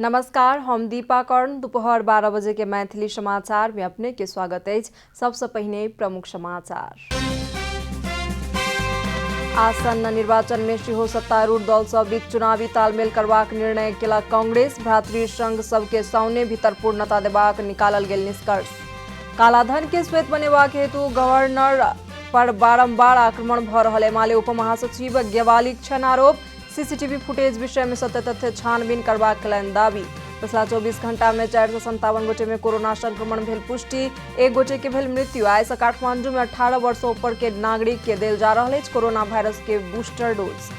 नमस्कार, हम दीपा कर्ण। दोपहर 12 बजे के मैथिली समाचार में अपने के स्वागत है। सबसे पहले प्रमुख समाचार। आसन्न निर्वाचन में सेहो सत्तारूढ़ दल सब बीच चुनावी तालमेल करबाक निर्णय केलक कांग्रेस। भ्रातृ संघ सबके साउने भीतर पूर्णता देबाक निकालल गेल निष्कर्ष। कालाधन के श्वेत बनेबाक हेतु गवर्नर पर बारंबार आक्रमण भ रहल एमाले उपमहासचिव ग्यावालीक छन आरोप। सीसीटीवी फुटेज विषय में सत्य तथ्य छानबीन करबाक कयलनि दावी। पिछला 24 घंटा में 457 गोटे में कोरोना संक्रमण भेल पुष्टि। एक गोटे के भेल मृत्यु। आइ से काठमांडू में 18 वर्ष ऊपर के नागरिक के देल जा रहा है कोरोना वायरस के बूस्टर डोज।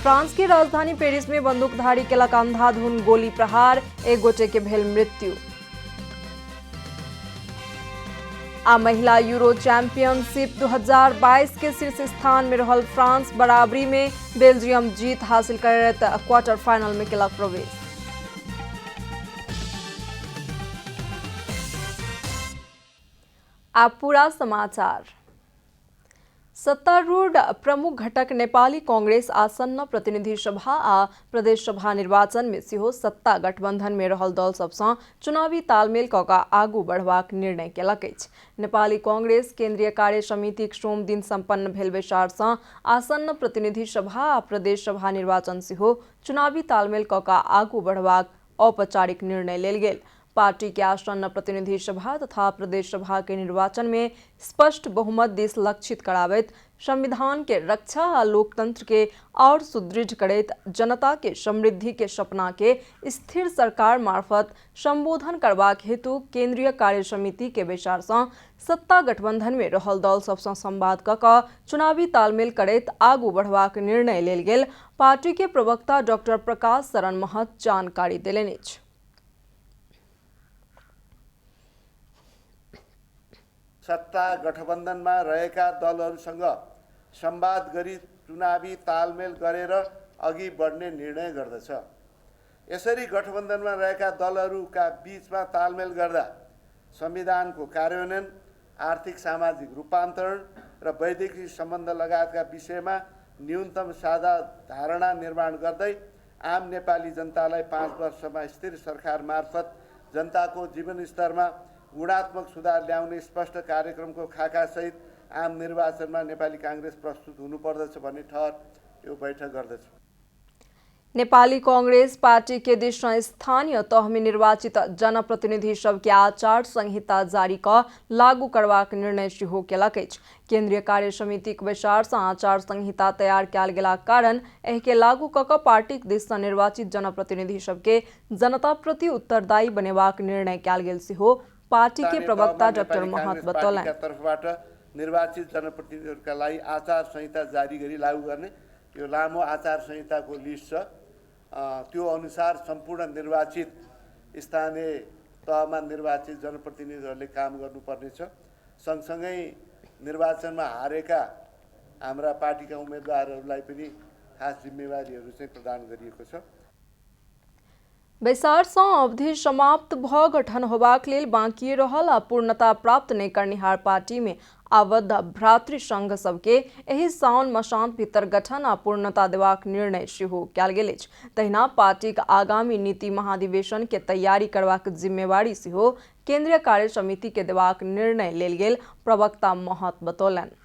फ्रांस की राजधानी पेरिस में बंदूकधारी केलक अंधाधुन गोली प्रहार। एक गोटे के भेल मृत्यु। आ महिला यूरो चैंपियनशिप 2022 के शीर्ष स्थान में रहल फ्रांस बराबरी में बेल्जियम जीत हासिल करत क्वार्टर फाइनल में केलक प्रवेश। अब पूरा समाचार। सत्तारूढ़ प्रमुख घटक नेपाली कांग्रेस आसन्न प्रतिनिधि सभा आ प्रदेश सभा निर्वाचन में सेहो सत्ता गठबंधन में रहल दल सबसँ चुनावी तालमेल कऽ कऽ आगू बढ़बाक निर्णय केलक अछि। नेपाली कांग्रेस केंद्रीय कार्य समितिक सोम दिन संपन्न भेल बैसारसँ आसन्न प्रतिनिधि सभा आ प्रदेश सभा निर्वाचन सेहो चुनावी तालमेल कऽ कऽ आगू बढ़बाक औपचारिक निर्णय लेल गेल। पार्टी के आसन्न प्रतिनिधि सभा तथा प्रदेश सभा के निर्वाचन में स्पष्ट बहुमत दिस लक्षित कराबैत संविधान के रक्षा आ लोकतंत्र के और सुदृढ़ करैत जनता के समृद्धि के सपना के स्थिर सरकार मार्फत संबोधन करबाक हेतु केंद्रीय कार्य समिति के बैसारसँ सत्ता गठबंधन में रहल दल सबसँ संवाद कऽ कऽ चुनावी तालमेल करैत आगू बढ़बाक निर्णय लेल गेल। पार्टी के प्रवक्ता डॉक्टर प्रकाश शरण महत जानकारी देलनि अछि। सत्ता गठबन्धनमा रहेका दलहरूसँग संवाद गरी चुनावी तालमेल गरेर अघि बढ्ने निर्णय गर्दछ। यसरी गठबन्धनमा रहेका दलहरूका बीचमा तालमेल गर्दा संविधानको कार्यान्वयन, आर्थिक सामाजिक रूपान्तरण र वैदेशिक सम्बन्ध लगायतका विषयमा न्यूनतम साझा धारणा निर्माण गर्दै आम नेपाली जनतालाई 5 वर्षमा स्थिर सरकार मार्फत जनताको जीवनस्तरमा गुणात्मक सुधार ल्याउने स्पष्ट कार्यक्रमको खाकासहित आम निर्वाचनमा नेपाली कांग्रेस प्रस्तुत हुनुपर्दछ भन्ने ठहर यो बैठक गर्दछ। नेपाली कांग्रेस पार्टी के दिस स्थानीय तह में निर्वाचित जनप्रतिनिधि सब के आचार संहिता जारी कऽ लागू करबाक निर्णय सेहो केलक अछि। केंद्रीय कार्य समितिक बैसारसँ आचार संहिता तैयार कयल गेलाक कारण एहि के लागू कऽ कऽ पार्टीक दिस निर्वाचित जनप्रतिनिधि सब के जनता प्रति उत्तरदायी बनेबाक निर्णय कयल गेल सेहो पार्टी के प्रवक्ता डॉक्टर महत बतौलनि। तर्फबाट निर्वाचित जनप्रतिनिधिहरूका लागि आचार संहिता जारी गरी लागू गर्ने यो लामो आचार संहिताको लिस्ट छ। त्यो अनुसार सम्पूर्ण निर्वाचित स्थानीय तहमा निर्वाचित जनप्रतिनिधिहरूले काम गर्नुपर्ने छ। सँगसँगै निर्वाचनमा हारेका हाम्रा पार्टीका उम्मेदवारहरूलाई पनि खास जिम्मेवारीहरू चाहिँ प्रदान गरिएको छ। बैसारसँ अवधि समाप्त भ गठन होबाक लेल बाँकी रहल आ पूर्णता प्राप्त नहि करनिहार पार्टी में आबद्ध भ्रातृ संघ सबके एहि साउन मसांत भीतर गठन आ पूर्णता देबाक निर्णय सेहो कयल गेल अछि। तहिना पार्टीक आगामी नीति महाधिवेशन के तैयारी करबाक जिम्मेवारी सेहो केंद्रीय कार्य समिति के देबाक निर्णय लेल गेल प्रवक्ता महत बतौलनि।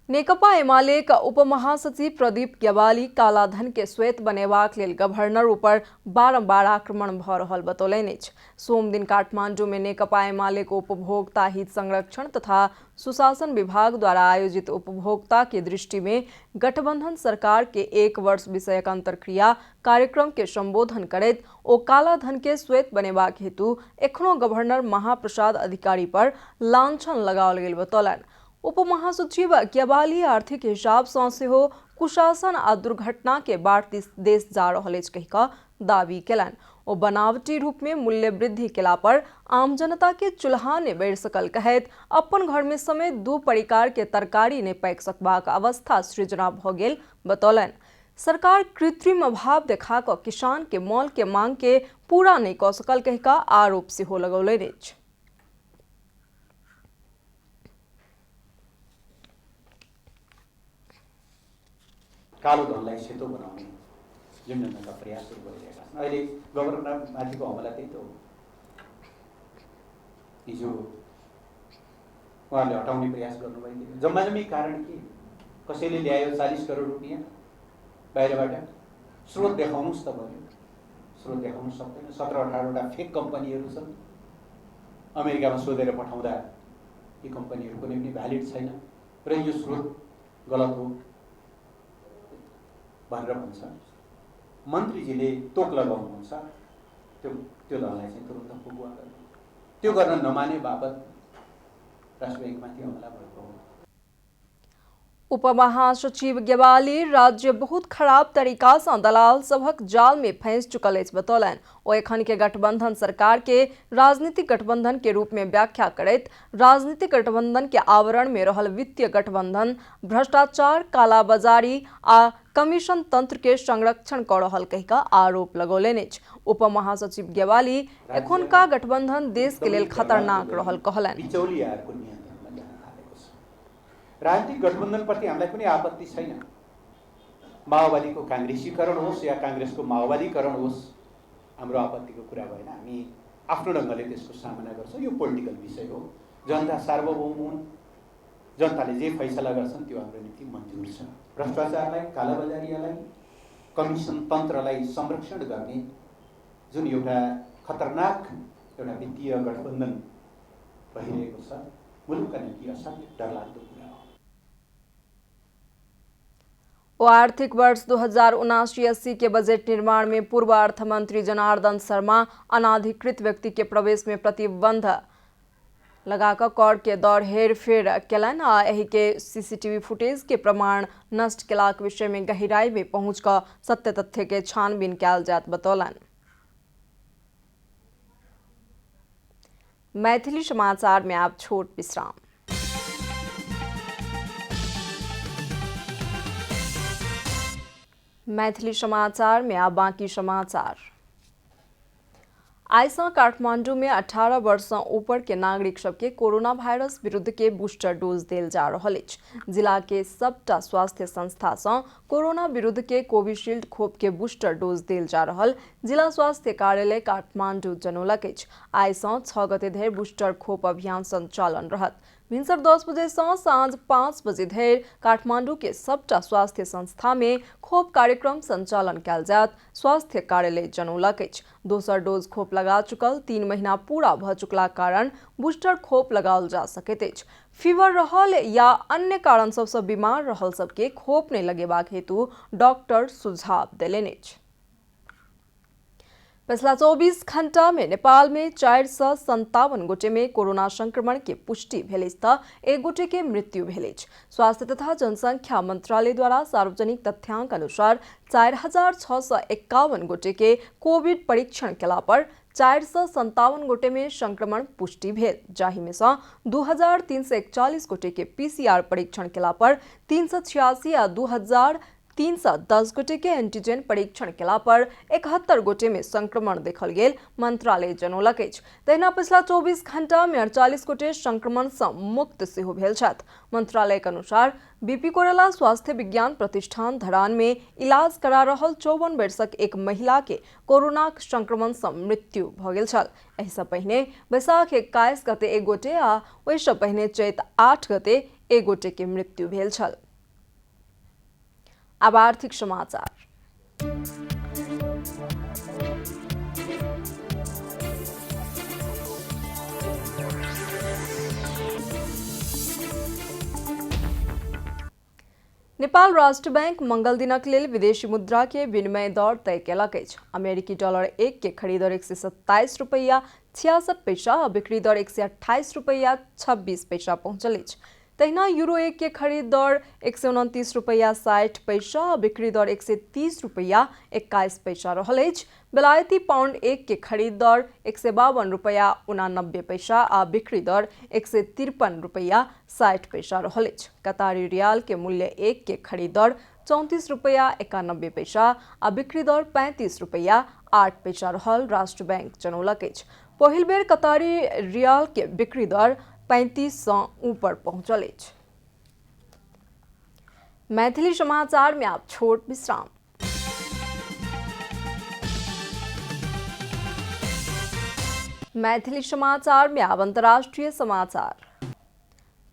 नेकपा एमालेक उपमहासचिव प्रदीप ग्यावाली कालाधन के श्वेत बनेबाक लेल गवर्नर ऊपर बारंबार आक्रमण भ रहल बतौलनि अछि। सोम दिन काठमांडू में नेकपा एमालेक उपभोक्ता हित संरक्षण तथा सुशासन विभाग द्वारा आयोजित उपभोक्ता के दृष्टि में गठबंधन सरकार के 1 वर्ष विषयक अंतरक्रिया कार्यक्रम के संबोधन करैत ओ कालाधन के श्वेत बनेबाक हेतु एखनो गवर्नर महाप्रसाद अधिकारी पर लांछन लगाओल गेल बतौलनि। उपमहासचिव ग्यावाली आर्थिक हिसाब सँ सेहो कुशासन आ दुर्घटना के बाढ़ देश जा रहल अछि कहि कऽ दावी केलनि। ओ बनावटी रूप में मूल्य वृद्धि केला पर आम जनता के चूल्हा ने बढ़ि सकल कहैत अपन घर में समेत 2 परिकार के तरकारी ने पाकि सकबाक अवस्था सृजना भ गेल बतौलनि। सरकार कृत्रिम अभाव देखा कऽ किसान के मोल के मांग के पूरा नहीं कऽ सकल कहि कऽ आरोप सेहो लगौलनि अछि। कालो धनलाई सेतो बनाउने जिम्नका प्रयास सुरु गरिरहेका छन्। अहिले गभर्नरमाथिको हमला त्यही त हो। हिजो उहाँले हटाउने प्रयास गर्नुभयो। जम्माजम्मी कारण के? कसैले ल्यायो 40 करोड रुपियाँ बाहिरबाट, स्रोत देखाउनुहोस् त भन्यो। स्रोत देखाउनु सक्दैन। 17-18 वटा फेक कम्पनीहरू छन्। अमेरिकामा सोधेर पठाउँदा यी कम्पनीहरू कुनै पनि भ्यालिड छैन र यो स्रोत गलत हो भनेर भन्छ। मन्त्रीजीले तोक लगाउनुहुन्छ त्यो दललाई चाहिँ तुरुन्त फुकुवा गर्नु। त्यो गर्न नमाने बापत राष्ट्र ब्याङ्कमाथि हमला भएको हो। उपमहासचिव गेवाली राज्य बहुत खराब तरीका से दलाल सबक जाल में फंस चुकल बतौलन। ओ एखन के गठबंधन सरकार के राजनीतिक गठबंधन के रूप में व्याख्या करत राजनीतिक गठबंधन के आवरण में रहल वित्तीय गठबंधन भ्रष्टाचार, कालाबाजारी आ कमीशन तंत्र के संरक्षण कर रहल कह का आरोप लगौलनि। उपमहासचिव गेवाली एखन का गठबंधन देश के लेल खतरनाक रहल कहलन। राजनीतिक गठबन्धनप्रति हामीलाई कुनै आपत्ति छैन। माओवादीको काङ्ग्रेसीकरण होस् या काङ्ग्रेसको माओवादीकरण होस्, हाम्रो आपत्तिको कुरा भएन। हामी आफ्नो ढङ्गले त्यसको सामना गर्छौँ। यो पोलिटिकल विषय हो। जनता सार्वभौम हुन्। जनताले जे फैसला गर्छन् त्यो हाम्रो निम्ति मन्जुर छ। भ्रष्टाचारलाई, कालाबाजारीलाई, कमिसन तन्त्रलाई संरक्षण गर्ने जुन एउटा खतरनाक एउटा वित्तीय गठबन्धन भइरहेको छ, मुलुकका निम्ति असाध्यै डरलाग्दो कुरा हो। आर्थिक वर्ष 2079-80 के बजट निर्माण में पूर्व अर्थमंत्री जनार्दन शर्मा अनाधिकृत व्यक्ति के प्रवेश में प्रतिबंध लगाकर कर के दौर हेरफेर केलन आ एही के सीसीटीवी फुटेज के प्रमाण नष्ट केलाक विषय में गहराई में पहुंच कर सत्य तथ्य के छानबीन कैल जात बतौलन। मैथिली समाचार में आप छोट विश्राम। मैथिली समाचार में आप बाकी समाचार। आइसा काठमांडू में 18 वर्ष से ऊपर के नागरिक सबके कोरोना वायरस विरुद्ध के बूस्टर डोज देल जा रहल अछि। जिला के सबटा स्वास्थ्य संस्था से कोरोना विरुद्ध के कोविशील्ड खोप के बूस्टर डोज देल जा रहल जिला स्वास्थ्य कार्यालय काठमांडू जनौलक अछि। आइ से 6 गते धरि बूस्टर खोप अभियान संचालन रहत। भिनसर 10 बजे से साँझ 5 बजे धरि काठमांडू के सबटा स्वास्थ्य संस्था में खोप कार्यक्रम संचालन कैल जात स्वास्थ्य कार्यालय जनौलक अछि। दोसर डोज खोप लगा चुकल 3 महीना पूरा भ चुकला कारण बूस्टर खोप लगाओल जा सकैत अछि। फीवर रहल या अन्य कारण सबसे बीमार रहल सबके खोप नहीं लगेबाक हेतु डॉक्टर सुझाव देलनि अछि। पिछला 24 घंटा में नेपाल में 457 गोटे में कोरोना संक्रमण के पुष्टि भेल त 1 गोटे के मृत्यु भेल। स्वास्थ्य तथा जनसंख्या मंत्रालय द्वारा सार्वजनिक तथ्यांक अनुसार 4651 गोटे के कोविड परीक्षण केला पर 457 गोटे में संक्रमण पुष्टि भेल, जाहि में से 2341 गोटे के पीसीआर परीक्षण केला पर 386 आ 2310 गोटे के एंटीजन परीक्षण केला पर 71 गोटे में संक्रमण देखल गेल मंत्रालय जनौलक अछि। तहिना पिछला 24 घंटा में 48 गोटे संक्रमण से मुक्त सेहो भेल छथि। मंत्रालय के अनुसार बीपी कोरेला स्वास्थ्य विज्ञान प्रतिष्ठान धरान में इलाज करा रहल 54 वर्षक एक महिला के कोरोना संक्रमण से मृत्यु भ गेल छल। एहि से पहिने बैसाख 21 गते 1 गोटे आ ओहि से पहिने चैत 8 गते 1 गोटे के मृत्यु भेल छल। अब आर्थिक समाचार। नेपाल राष्ट्र बैंक मंगल दिनक लेल विदेशी मुद्रा के विनिमय दर तय केलक अछि। अमेरिकी डॉलर 1 के खरीद दर 127 रुपया 66 पैसा आ बिक्री दर 128 रुपया 26 पैसा पहुंचल अछि। तहिना यूरो 1 के खरीद दर 129 रुपया 60 पैसा आ बिक्री दर 130 रुपया 21 पैसा रहल अछि। बेलायती पाउंड 1 के खरीद दर 152 रुपया 89 पैसा आ बिक्री दर 153 रुपया 60 पैसा रहल अछि। कतारी रियाल के मूल्य 1 के खरीद दर 34 रुपया 91 पैसा आ बिक्री दर 35 रुपया 8 पैसा रहल राष्ट्र बैंक जनौलक अछि। पहिल बेर कतारी रियाल के बिक्री दर 35 से ऊपर पहुंचल अछि। मैथिली समाचार में आप छोट विश्राम। मैथिली समाचार में अब अंतर्राष्ट्रीय समाचार।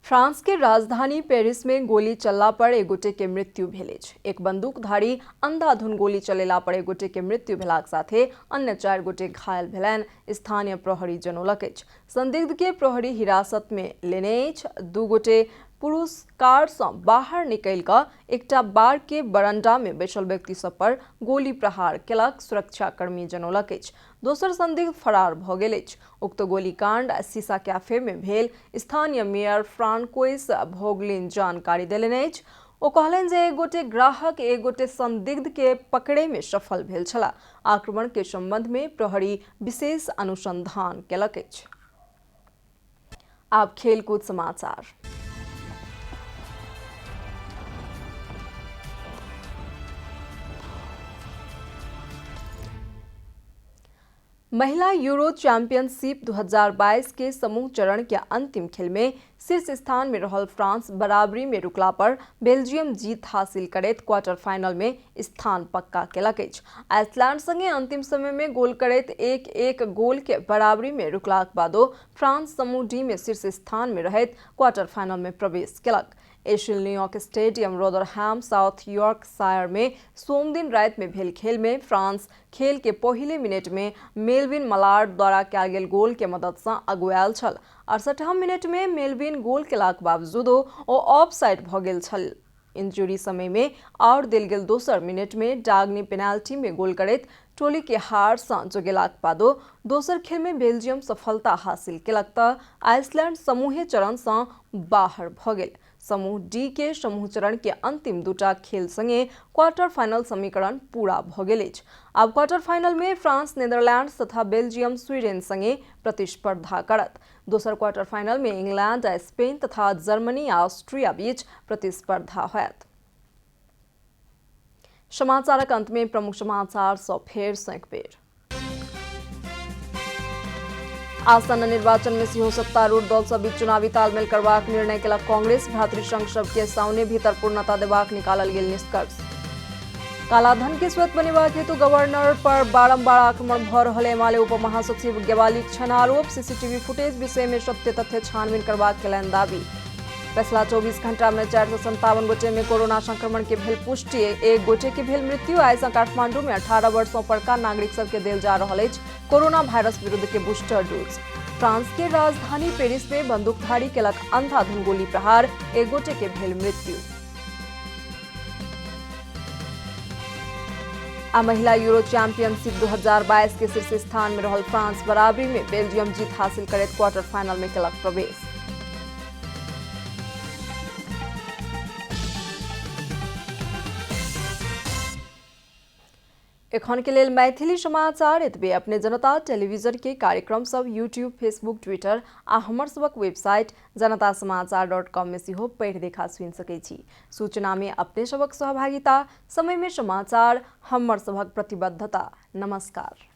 फ्रांस के राजधानी पेरिस में गोली चलला पर एक गोटे के मृत्यु भेल अछि। एक बंदूकधारी अंधाधुन गोली चलेला पर एक गोटे के मृत्यु भेलाक साथे अन्य 4 गोटे घायल भेलनि, स्थानीय प्रहरी जनौलक अछि। संदिग्ध के प्रहरी हिरासत में लेने अछि। 2 गोटे पुरुष कार से बाहर निकल कऽ एकटा बार के बरंडा में बैसल व्यक्ति सब पर गोली प्रहार केलक, सुरक्षाकर्मी जनौलक अछि। दोसर संदिग्ध फरार भऽ गेल अछि। उक्त गोलीकांड सीसा कैफे में भेल, स्थानीय मेयर फ्रांकोइस भोगलिन जानकारी देलनि अछि। ओ कहलनि जे एक गोटे ग्राहक एक गोटे संदिग्ध के पकड़े में सफल भेल छलाह। आक्रमण के संबंध में प्रहरी विशेष अनुसंधान केलक अछि। आब खेलकूद समाचार। महिला यूरो चैंपियनशिप 2022 के समूह चरण के अंतिम खेल में शीर्ष स्थान में रहल फ्रांस बराबरी में रुकला पर बेल्जियम जीत हासिल करैत क्वार्टर फाइनल में स्थान पक्का केलक अछि। आइसलैंड संगे अंतिम समय में गोल करैत 1-1 गोल के बराबरी में रुकलाक बादो फ्रांस समूह डी में शीर्ष स्थान में रहैत क्वार्टर फाइनल में प्रवेश केलक। एशिल न्यूयॉर्क स्टेडियम रोदरहैम साउथ यॉर्कशायर में सोम दिन रात में भेल खेल में फ्रांस खेल के पहले मिनट में मेल्विन मलार्ड द्वारा कयल गेल गोल के मदद से अगुआयल छल। 68 मिनट में मेल्विन गोल केलाक बावजूदो ओ ऑफसाइड भऽ गेल छल। इंजुरी समय में और देल गेल दोसर मिनट में डाग्नी पेनाल्टी में गोल करैत टोली के हार से जोगेलाक बादो दोसर खेल में बेल्जियम सफलता हासिल केलक तऽ आइसलैंड समूहे चरण से बाहर भऽ गेल। समूह डी के समूह चरण के अंतिम 2टा खेल संगे क्वार्टर फाइनल समीकरण पूरा भऽ गेल अछि। अब क्वार्टर फाइनल में फ्रांस नीदरलैंड तथा बेल्जियम स्वीडन संगे प्रतिस्पर्धा करत। दोसर क्वार्टर फाइनल में इंग्लैंड आ स्पेन तथा जर्मनी आ ऑस्ट्रिया बीच प्रतिस्पर्धा होयत। समाचारक अंत में प्रमुख समाचार सब फेर सँ एक बेर। आसन्न निर्वाचन में सेहो सत्तारूढ़ दल सब बीच चुनावी तालमेल करबाक निर्णय केलक कांग्रेस। भातृसंघ सबके सामने भीतर पूर्णता देबाक निकालल गेल निष्कर्ष। कालाधन के स्रोत बनेबाक हेतु गवर्नर पर बारंबार आक्रमण भऽ रहल एमाले उपमहासचिव ग्यावालीक छन आरोप। सीसीटीवी फुटेज विषय में सत्य तथ्य छानबीन करबाक केलनि दावी। पिछला 24 घंटा में 457 गोटे में कोरोना संक्रमण के भेल पुष्टि, 1 गोटे के भेल मृत्यु। आइ सँ काठमांडू में 18 वर्षों परका नागरिक सबके देल जा रहल अछि कोरोना वायरस विरुद्ध के बूस्टर डोज। फ्रांस के राजधानी पेरिस में बंदूकधारी केलक अंधाधुन गोली प्रहार, 1 गोटे के भेल मृत्यु। आ महिला यूरो चैंपियनशिप 2022 के शीर्ष स्थान में रहल फ्रांस बराबरी में बेल्जियम जीत हासिल करैत क्वार्टर फाइनल में केलक प्रवेश। एखन के लेल मैथिली समाचार एतबे। अपने जनता टेलीविजन के कार्यक्रम सब यूट्यूब, फेसबुक, ट्विटर आ हमर सबक वेबसाइट जनतासमाचार.com में सेहो पढ़ि देखा सुनि सकै छी। सूचना में अपने सबक सहभागिता, समय में समाचार हमर सबक प्रतिबद्धता। नमस्कार।